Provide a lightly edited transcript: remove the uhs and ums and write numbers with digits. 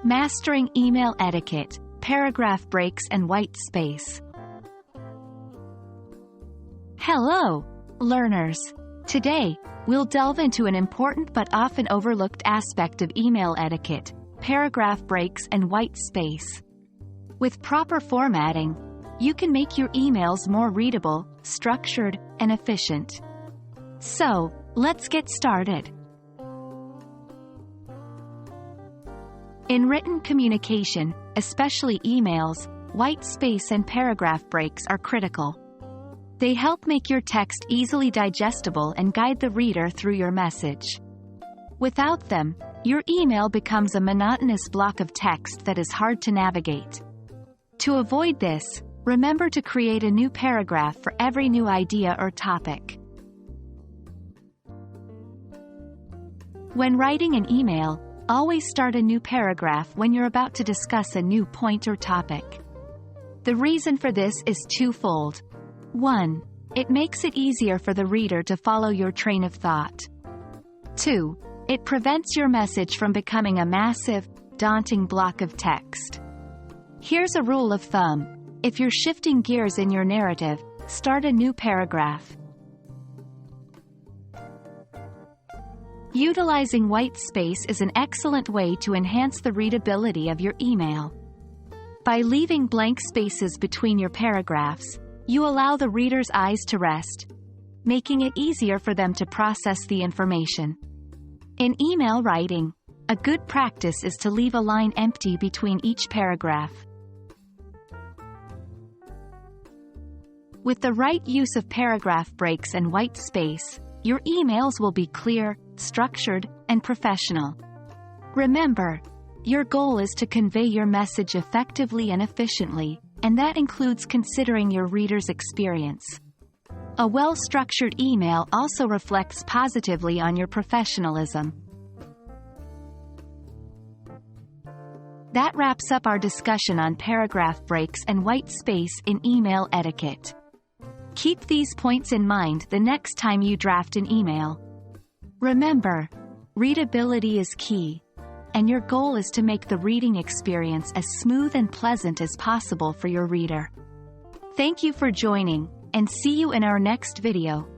Mastering Email Etiquette, Paragraph Breaks and White Space. Hello, learners! Today, we'll delve into an important but often overlooked aspect of email etiquette, paragraph breaks and white space. With proper formatting, you can make your emails more readable, structured, and efficient. So, let's get started. In written communication, especially emails, white space and paragraph breaks are critical. They help make your text easily digestible and guide the reader through your message. Without them, your email becomes a monotonous block of text that is hard to navigate. To avoid this, remember to create a new paragraph for every new idea or topic. When writing an email, always start a new paragraph when you're about to discuss a new point or topic. The reason for this is twofold. 1. It makes it easier for the reader to follow your train of thought. 2. It prevents your message from becoming a massive, daunting block of text. Here's a rule of thumb. If you're shifting gears in your narrative, start a new paragraph. Utilizing white space is an excellent way to enhance the readability of your email. By leaving blank spaces between your paragraphs, you allow the reader's eyes to rest, making it easier for them to process the information. In email writing, a good practice is to leave a line empty between each paragraph. With the right use of paragraph breaks and white space, your emails will be clear, structured, and professional. Remember, your goal is to convey your message effectively and efficiently, and that includes considering your reader's experience. A well-structured email also reflects positively on your professionalism. That wraps up our discussion on paragraph breaks and white space in email etiquette. Keep these points in mind the next time you draft an email. Remember, readability is key, and your goal is to make the reading experience as smooth and pleasant as possible for your reader. Thank you for joining, and see you in our next video.